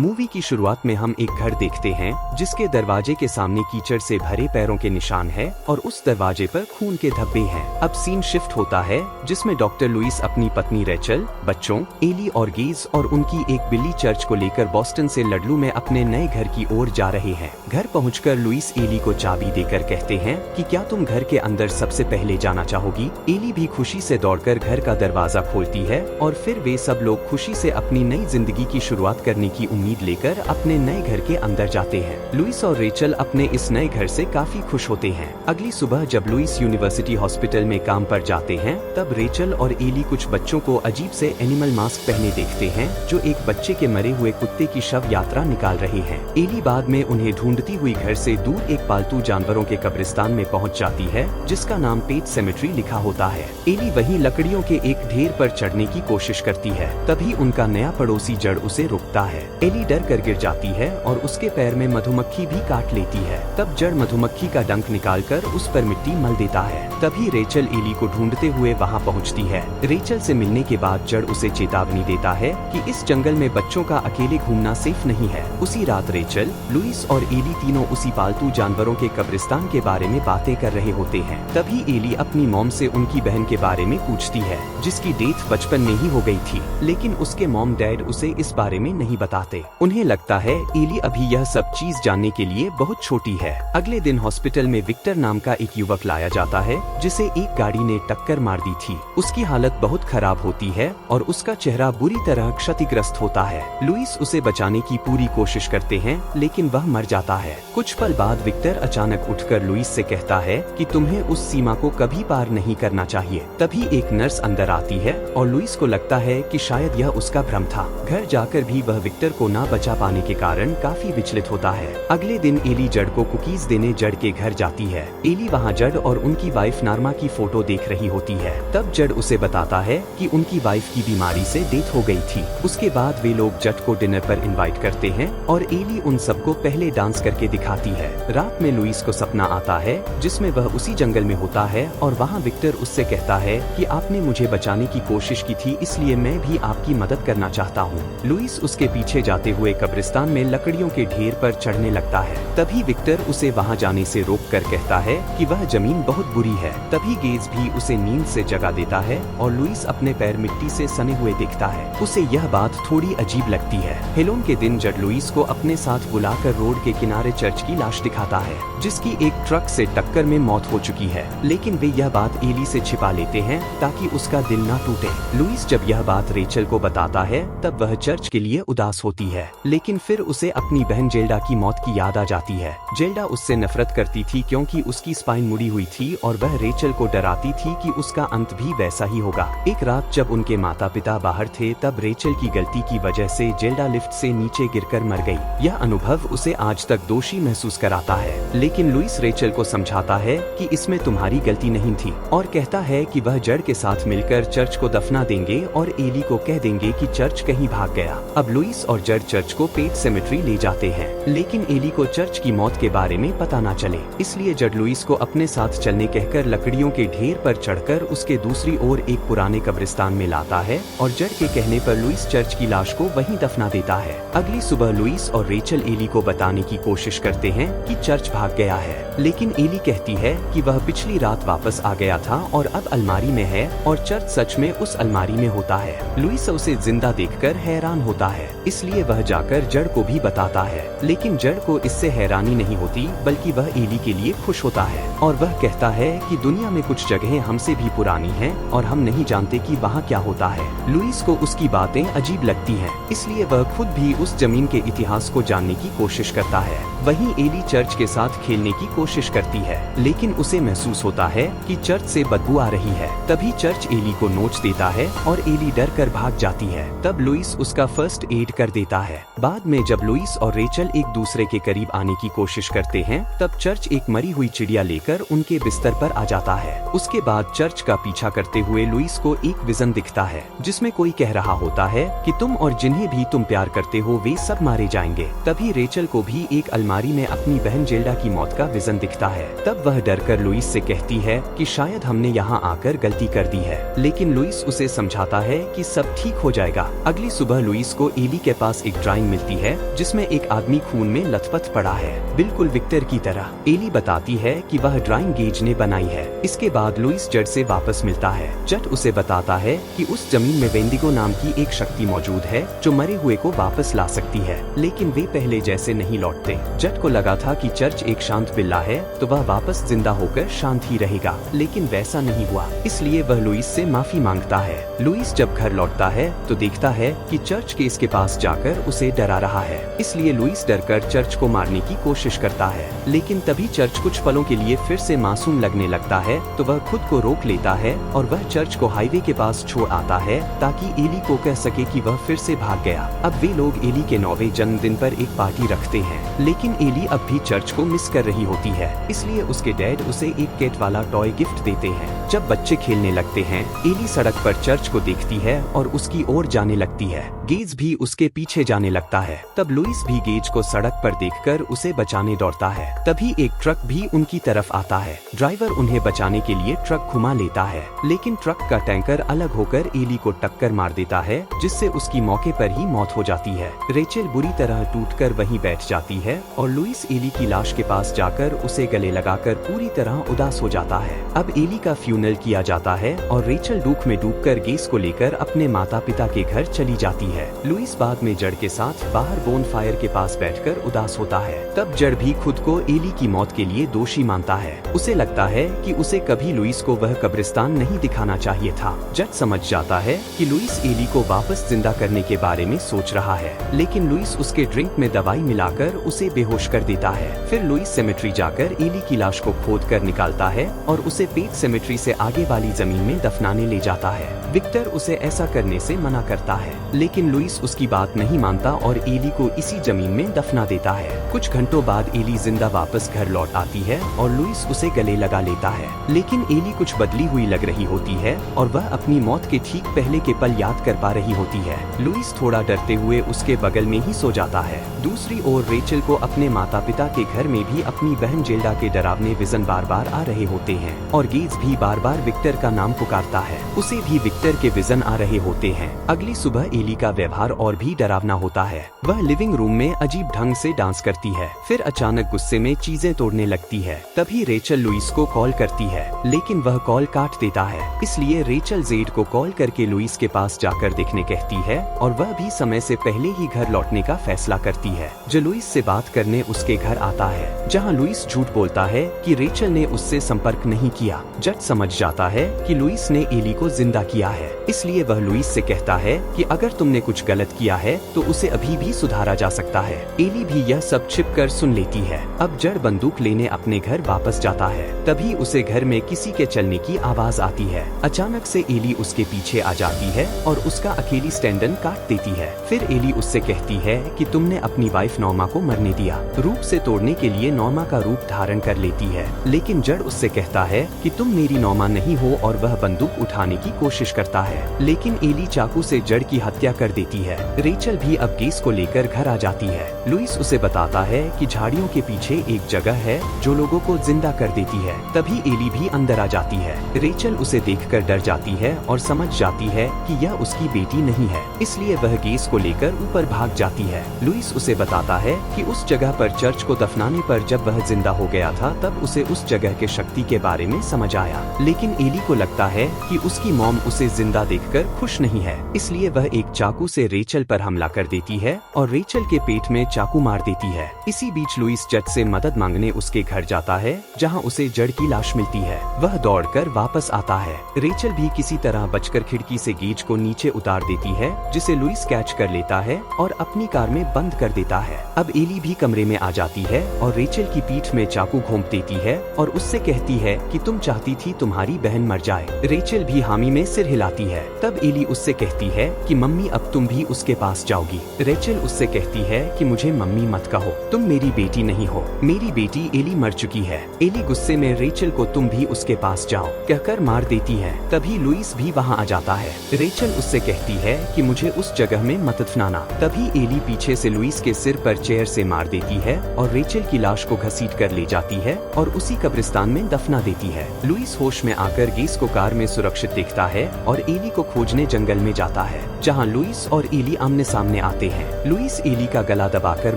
Movie की शुरुआत में हम एक घर देखते हैं जिसके दरवाजे के सामने कीचड़ से भरे पैरों के निशान है और उस दरवाजे पर खून के धब्बे हैं। अब सीन शिफ्ट होता है जिसमें डॉक्टर लुइस अपनी पत्नी रेचल, बच्चों एली और गेज और उनकी एक बिल्ली चर्च को लेकर बॉस्टन से लडलू में अपने नए घर की ओर जा रहे हैं। घर पहुंचकर लुइस एली को चाबी देकर कहते हैं कि क्या तुम घर के अंदर सबसे पहले जाना चाहोगी। एली भी खुशी से दौड़कर घर का दरवाजा खोलती है और फिर वे सब लोग खुशी से अपनी नई जिंदगी की शुरुआत करने की उम्मीद लेकर अपने नए घर के अंदर जाते हैं। लुइस और रेचल अपने इस नए घर से काफी खुश होते हैं। अगली सुबह जब लुइस यूनिवर्सिटी हॉस्पिटल में काम पर जाते हैं तब रेचल और एली कुछ बच्चों को अजीब से एनिमल मास्क पहने देखते हैं जो एक बच्चे के मरे हुए कुत्ते की शव यात्रा निकाल रहे हैं। एली बाद में उन्हें ढूंढती हुई घर से दूर एक पालतू जानवरों के कब्रिस्तान में पहुंच जाती है जिसका नाम पेट सेमेट्री लिखा होता है। एली वहीं लकड़ियों के एक ढेर पर चढ़ने की कोशिश करती है, तभी उनका नया पड़ोसी जड़ उसे रोकता है। एली डर कर गिर जाती है और उसके पैर में मधुमक्खी भी काट लेती है। तब जड़ मधुमक्खी का डंक निकालकर उस पर मिट्टी मल देता है। तभी रेचल एली को ढूंढते हुए वहां पहुंचती है। रेचल से मिलने के बाद जड़ उसे चेतावनी देता है कि इस जंगल में बच्चों का अकेले घूमना सेफ नहीं है। उसी रात रेचल, लुइस और एली तीनों उसी पालतू जानवरों के कब्रिस्तान के बारे में बातें कर रहे होते हैं। तभी एली अपनी मॉम से उनकी बहन के बारे में पूछती है जिसकी डेथ बचपन में ही हो गई थी, लेकिन उसके मॉम डैड उसे इस बारे में नहीं बताते। उन्हें लगता है एली अभी यह सब चीज जानने के लिए बहुत छोटी है। अगले दिन हॉस्पिटल में विक्टर नाम का एक युवक लाया जाता है जिसे एक गाड़ी ने टक्कर मार दी थी। उसकी हालत बहुत खराब होती है और उसका चेहरा बुरी तरह क्षतिग्रस्त होता है। लुइस उसे बचाने की पूरी कोशिश करते हैं लेकिन वह मर जाता है। कुछ पल बाद विक्टर अचानक उठकर लुइस से कहता है कि तुम्हें उस सीमा को कभी पार नहीं करना चाहिए। तभी एक नर्स अंदर आती है और लुइस को लगता है कि शायद यह उसका भ्रम था। घर जाकर भी वह विक्टर को ना बचा पाने के कारण काफी विचलित होता है। अगले दिन एली जड़ को कुकीज देने जड़ के घर जाती है। एली वहाँ जड़ और उनकी वाइफ नार्मा की फोटो देख रही होती है। तब जड़ उसे बताता है कि उनकी वाइफ की बीमारी से डेथ हो गई थी। उसके बाद वे लोग जड़ को डिनर पर इनवाइट करते हैं और एली उन सबको पहले डांस करके दिखाती है। रात में लुइस को सपना आता है जिसमें वह उसी जंगल में होता है और वहाँ विक्टर उससे कहता है कि आपने मुझे बचाने की कोशिश की थी, इसलिए मैं भी आपकी मदद करना चाहता हूँ। लुइस उसके पीछे जाते हुए कब्रिस्तान में लकड़ियों के ढेर पर चढ़ने लगता है। तभी विक्टर उसे वहाँ जाने से रोक कर कहता है कि वह जमीन बहुत बुरी है। तभी गेज भी उसे नींद से जगा देता है और लुइस अपने पैर मिट्टी से सने हुए देखता है। उसे यह बात थोड़ी अजीब लगती है। हेलोन के दिन जड़ लुइस को अपने साथ बुलाकर रोड के किनारे चर्च की लाश दिखाता है जिसकी एक ट्रक से टक्कर में मौत हो चुकी है, लेकिन वे यह बात एली से छिपा लेते हैं ताकि उसका दिल ना टूटे। लुइस जब यह बात रेचल को बताता है तब वह चर्च के लिए उदास होती है, लेकिन फिर उसे अपनी बहन जेल्डा की मौत की याद आ जाती है। जेल्डा उससे नफरत करती थी क्योंकि उसकी स्पाइन मुड़ी हुई थी और वह रेचल को डराती थी कि उसका अंत भी वैसा ही होगा। एक रात जब उनके माता पिता बाहर थे तब रेचल की गलती की वजह से जेल्डा लिफ्ट से नीचे गिरकर मर गई। यह अनुभव उसे आज तक दोषी महसूस कराता है, लेकिन लुइस रेचल को समझाता है कि इसमें तुम्हारी गलती नहीं थी और कहता है कि वह जड़ के साथ मिलकर चर्च को दफना देंगे और एली को कह देंगे कि चर्च कहीं भाग गया। अब लुइस और जड़ चर्च को पेट सेमेट्री ले जाते हैं, लेकिन एली को चर्च की मौत के बारे में पता ना चले, इसलिए जड़ लुइस को अपने साथ चलने कहकर लकड़ियों के ढेर पर चढ़कर उसके दूसरी ओर एक पुराने कब्रिस्तान में लाता है और जड़ के कहने पर लुइस चर्च की लाश को वहीं दफना देता है। अगली सुबह लुइस और रेचल एली को बताने की कोशिश करते हैं कि चर्च भाग गया है, लेकिन एली कहती है कि वह पिछली रात वापस आ गया था और अब अलमारी में है और चर्च सच में उस अलमारी में होता है। लुइस उसे जिंदा देखकर हैरान होता है, इसलिए वह जाकर जड़ को भी बताता है, लेकिन जड़ को इससे हैरानी नहीं होती बल्कि वह एली के लिए खुश होता है और वह कहता है कि दुनिया में कुछ जगहें हमसे भी पुरानी हैं और हम नहीं जानते कि वहाँ क्या होता है। लुइस को उसकी बातें अजीब लगती हैं, इसलिए वह खुद भी उस जमीन के इतिहास को जानने की कोशिश करता है। वहीं एली चर्च के साथ खेलने की कोशिश करती है, लेकिन उसे महसूस होता है कि चर्च से बदबू आ रही है। तभी चर्च एली को नोच देता है और एली डर कर भाग जाती है। तब लुइस उसका फर्स्ट एड कर देता है। बाद में जब लुइस और रेचल एक दूसरे के करीब आने की कोशिश करते हैं तब चर्च एक मरी हुई चिड़िया लेकर उनके बिस्तर पर आ जाता है। उसके बाद चर्च का पीछा करते हुए लुइस को एक विजन दिखता है जिसमें कोई कह रहा होता है कि तुम और जिन्हें भी तुम प्यार करते हो वे सब मारे जाएंगे। तभी रेचल को भी एक अलमारी में अपनी बहन जेल्डा की मौत का विजन दिखता है। तब वह डरकर लुइस से कहती है कि शायद हमने यहाँ आकर गलती कर दी है, लेकिन लुइस उसे समझाता है कि सब ठीक हो जाएगा। अगली सुबह लुइस को एली के पास एक ड्राइंग मिलती है जिसमें एक आदमी खून में लथपथ पड़ा है, बिल्कुल विक्टर की तरह। एली बताती है कि वह ड्राइंग गेज ने बनाई है। इसके बाद लुइस जड से वापस मिलता है। जड उसे बताता है कि उस जमीन में वेंडिगो नाम की एक शक्ति मौजूद है जो मरे हुए को वापस ला सकती है, लेकिन वे पहले जैसे नहीं लौटते। जड को लगा था कि चर्च एक शांत बिल्ला है तो वह वापस जिंदा होकर शांत ही रहेगा, लेकिन वैसा नहीं हुआ। इसलिए वह लुइस से माफी मांगता है। लुइस जब घर लौटता है तो देखता है कि चर्च केस के पास जाकर उसे डरा रहा है। इसलिए लुइस डरकर चर्च को मारने की कोशिश करता है, लेकिन तभी चर्च कुछ पलों के लिए फिर से मासूम लगने लगता है तो वह खुद को रोक लेता है और वह चर्च को हाईवे के पास छोड़ आता है ताकि एली को कह सके कि वह फिर से भाग गया। अब वे लोग एली के 9वें जन्मदिन पर एक पार्टी रखते हैं, लेकिन एली अब भी चर्च को मिस कर रही होती है। इसलिए उसके डैड उसे एक कैट वाला टॉय गिफ्ट देते हैं। जब बच्चे खेलने लगते हैं, एली सड़क पर चर्च को देखती है और उसकी ओर जाने लगती है। गेज भी उसके पीछे जाने लगता है। तब लुइस भी गेज को सड़क पर देखकर उसे बचाने दौड़ता है। तभी एक ट्रक भी उनकी तरफ आता है। ड्राइवर उन्हें बचाने के लिए ट्रक घुमा लेता है, लेकिन ट्रक का टैंकर अलग होकर एली को टक्कर मार देता है, जिससे उसकी मौके पर ही मौत हो जाती है। रेचल बुरी तरह टूटकर वहीं बैठ जाती है और लुइस एली की लाश के पास जाकर उसे गले लगाकर पूरी तरह उदास हो जाता है। अब एली का फ्यूनल किया जाता है और रेचल दुख में डूबकर गेस को लेकर अपने माता पिता के घर चली जाती है। लुइस बाद में जड़ के साथ बाहर बोन फायर के पास बैठकर उदास होता है। तब जड़ भी खुद को एली की मौत के लिए दोषी मानता है। उसे लगता है कि उसे कभी लुइस को वह कब्रिस्तान नहीं दिखाना चाहिए था। जड़ समझ जाता है कि लुइस एली को वापस जिंदा करने के बारे में सोच रहा है, लेकिन लुइस उसके ड्रिंक में दवाई मिलाकर उसे बेहोश कर देता है। फिर लुइस सेमेट्री जाकर एली की लाश को खोद कर निकालता है और उसे पेट सेमेट्री से आगे वाली जमीन में दफनाने ले जाता है। विक्टर उसे ऐसा करने से मना करता है, लेकिन लुइस उसकी बात नहीं मानता और एली को इसी जमीन में दफना देता है। कुछ घंटों बाद एली जिंदा वापस घर लौट आती है और लुइस उसे गले लगा लेता है, लेकिन एली कुछ बदली हुई लग रही होती है और वह अपनी मौत के ठीक पहले के पल याद कर पा रही होती है। लुइस थोड़ा डरते हुए उसके बगल में ही सो जाता है। दूसरी ओर रेचल को अपने माता पिता के घर में भी अपनी बहन जेल्डा के डरावने विजन बार बार आ रहे होते हैं और गेज भी बार बार विक्टर का नाम पुकारता है। उसे भी विक्टर के विजन आ रहे होते हैं। अगली सुबह एली का व्यवहार और भी डरावना होता है। वह लिविंग रूम में अजीब ढंग से डांस करती है, फिर अचानक गुस्से में चीजें तोड़ने लगती है। तभी रेचल लुइस को कॉल करती है, लेकिन वह कॉल काट देता है। इसलिए रेचल जेड को कॉल करके लुइस के पास जाकर देखने कहती है और वह भी समय से पहले ही घर लौटने का फैसला करती है। जो लुइस से बात करने उसके घर आता है, जहाँ लुइस झूठ बोलता है कि रेचल ने उससे संपर्क नहीं किया। जज समझ जाता है कि लुइस ने एली को जिंदा किया है, इसलिए वह लुइस से कहता है कि अगर तुमने कुछ गलत किया है तो उसे अभी भी सुधारा जा सकता है। एली भी यह सब छिपकर सुन लेती है। अब जड़ बंदूक लेने अपने घर वापस जाता है। तभी उसे घर में किसी के चलने की आवाज आती है। अचानक से एली उसके पीछे आ जाती है और उसका अकेली स्टैंडन काट देती है। फिर एली उससे कहती है कि तुमने अपनी वाइफ नॉर्मा को मरने दिया। रूप से तोड़ने के लिए नॉर्मा का रूप धारण कर लेती है, लेकिन जड़ उससे कहता है कि तुम मेरी नॉर्मा नहीं हो और वह बंदूक उठाने की कोशिश करता है, लेकिन एली चाकू से जड़ की हत्या कर देती है। रेचल भी अब गेस को लेकर घर आ जाती है। लुइस उसे बताता है कि झाड़ियों के पीछे एक जगह है जो लोगों को जिंदा कर देती है। तभी एली भी अंदर आ जाती है। रेचल उसे देखकर डर जाती है और समझ जाती है कि यह उसकी बेटी नहीं है, इसलिए वह गेस को लेकर ऊपर भाग जाती है। लुइस उसे बताता है कि उस जगह पर चर्च को दफनाने पर जब वह जिंदा हो गया था तब उसे उस जगह के शक्ति के बारे में समझ आया, लेकिन एली को लगता है कि उसकी मॉम उसे जिंदा देखकर खुश नहीं है, इसलिए वह एक चाकू से रेचल पर हमला कर देती है और रेचल के पेट में चाकू मार देती है। इसी बीच लुइस जज से मदद मांगने उसके घर जाता है, जहां उसे जड़ की लाश मिलती है। वह दौड़कर वापस आता है। रेचल भी किसी तरह बचकर खिड़की से गेज को नीचे उतार देती है, जिसे लुइस कैच कर लेता है और अपनी कार में बंद कर देता है। अब एली भी कमरे में आ जाती है और रेचल की पीठ में चाकू घोंप देती है और उससे कहती है कि तुम चाहती थी तुम्हारी बहन मर जाए। रेचल भी हामी में सिर हिलाती है। तब एली उससे कहती है कि मम्मी अब तुम भी उसके पास जाओगी। रेचल उससे कहती है कि मुझे मम्मी मत कहो, तुम मेरी बेटी नहीं हो, मेरी बेटी एली मर चुकी है। एली गुस्से में रेचल को तुम भी उसके पास जाओ कहकर मार देती है। तभी लुइस भी वहाँ आ जाता है। रेचल उससे कहती है कि मुझे उस जगह में मत दफनाना। तभी एली पीछे से लुइस के सिर पर चेयर से मार देती है और रेचल की लाश को घसीट कर ले जाती है और उसी कब्रिस्तान में दफना देती है। लुइस होश में आकर गेस को कार में सुरक्षित देखता है और एली को खोजने जंगल में जाता है, जहाँ लुइस लुइस और एली आमने सामने आते हैं। लुइस एली का गला दबाकर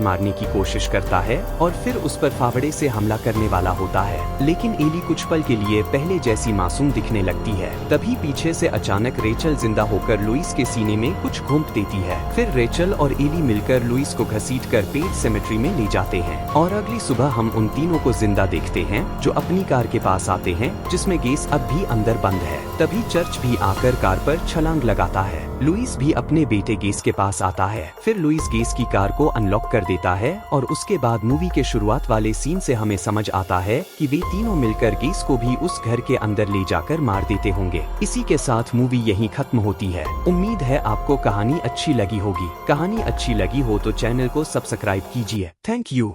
मारने की कोशिश करता है और फिर उस पर फावड़े से हमला करने वाला होता है, लेकिन एली कुछ पल के लिए पहले जैसी मासूम दिखने लगती है। तभी पीछे से अचानक रेचल जिंदा होकर लुइस के सीने में कुछ घोंप देती है। फिर रेचल और एली मिलकर लुइस को घसीटकर पेट सेमेट्री में ले जाते हैं और अगली सुबह हम उन तीनों को जिंदा देखते हैं जो अपनी कार के पास आते हैं जिसमें गैस अब भी अंदर बंद है। तभी चर्च भी आकर कार पर छलांग लगाता है। लुइस भी अपने बेटे गेस के पास आता है। फिर लुइस गेस की कार को अनलॉक कर देता है और उसके बाद मूवी के शुरुआत वाले सीन से हमें समझ आता है कि वे तीनों मिलकर गेस को भी उस घर के अंदर ले जाकर मार देते होंगे। इसी के साथ मूवी यहीं खत्म होती है। उम्मीद है आपको कहानी अच्छी लगी होगी। कहानी अच्छी लगी हो तो चैनल को सब्सक्राइब कीजिए। Thank you.